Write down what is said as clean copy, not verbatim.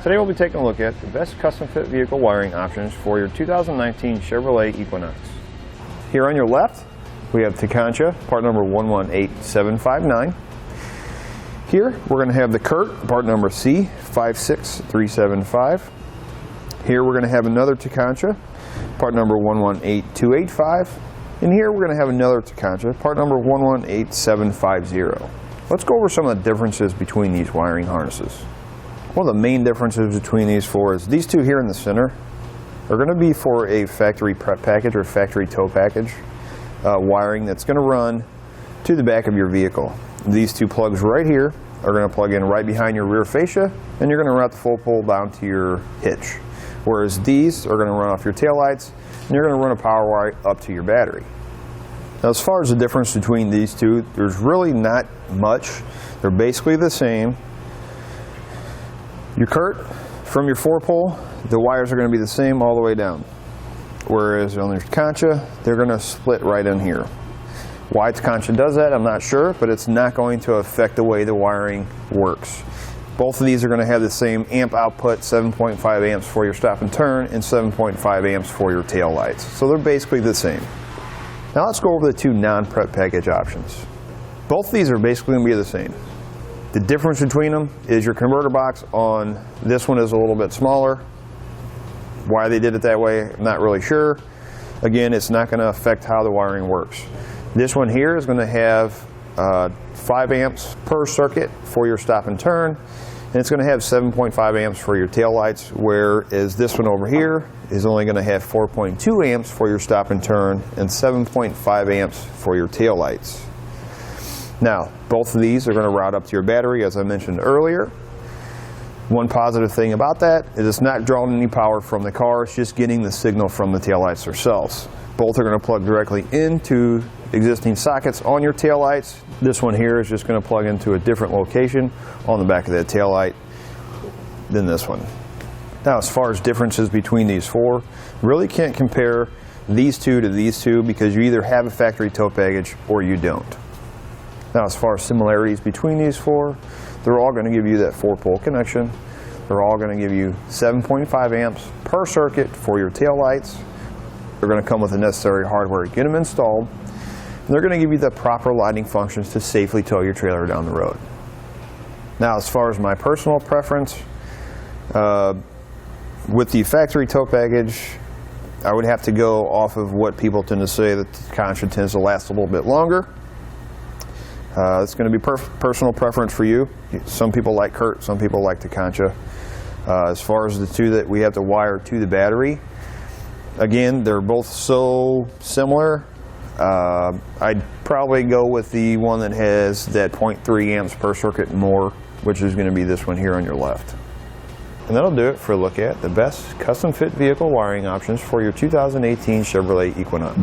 Today we'll be taking a look at the best custom fit vehicle wiring options for your 2019 Chevrolet Equinox. Here on your left, we have Tekonsha, part number 118759. Here we're going to have the Curt, part number C56375. Here we're going to have another Tekonsha, part number 118285. And here we're going to have another Tekonsha, part number 118750. Let's go over some of the differences between these wiring harnesses. One of the main differences between these four is these two here in the center are going to be for a factory prep package or factory tow package wiring that's going to run to the back of your vehicle. These two plugs right here are going to plug in right behind your rear fascia, and you're going to route the full pull down to your hitch. Whereas these are going to run off your taillights, and you're going to run a power wire up to your battery. Now, as far as the difference between these two, there's really not much. They're basically the same. Your Curt, from your 4-pole, the wires are going to be the same all the way down. Whereas on your Tekonsha, they're going to split right in here. Why Tekonsha does that, I'm not sure, but it's not going to affect the way the wiring works. Both of these are going to have the same amp output, 7.5 amps for your stop and turn, and 7.5 amps for your tail lights. So they're basically the same. Now let's go over the two non-prep package options. Both of these are basically going to be the same. The difference between them is your converter box on this one is a little bit smaller. Why they did it that way, I'm not really sure. Again, it's not going to affect how the wiring works. This one here is going to have 5 amps per circuit for your stop and turn, and it's going to have 7.5 amps for your tail lights, whereas this one over here is only going to have 4.2 amps for your stop and turn and 7.5 amps for your tail lights. Now, both of these are going to route up to your battery, as I mentioned earlier. One positive thing about that is it's not drawing any power from the car, it's just getting the signal from the taillights themselves. Both are going to plug directly into existing sockets on your taillights. This one here is just going to plug into a different location on the back of that taillight than this one. Now, as far as differences between these four, really can't compare these two to these two because you either have a factory tow package or you don't. Now, as far as similarities between these four, they're all going to give you that 4-pole connection. They're all going to give you 7.5 amps per circuit for your tail lights. They're going to come with the necessary hardware to get them installed. And they're going to give you the proper lighting functions to safely tow your trailer down the road. Now, as far as my personal preference, with the factory tow package, I would have to go off of what people tend to say that the Tekonsha tends to last a little bit longer. It's going to be personal preference for you. Some people like Curt, some people like Tekonsha. As far as the two that we have to wire to the battery, again, they're both so similar. I'd probably go with the one that has that 0.3 amps per circuit more, which is going to be this one here on your left. And that'll do it for a look at the best custom fit vehicle wiring options for your 2018 Chevrolet Equinox.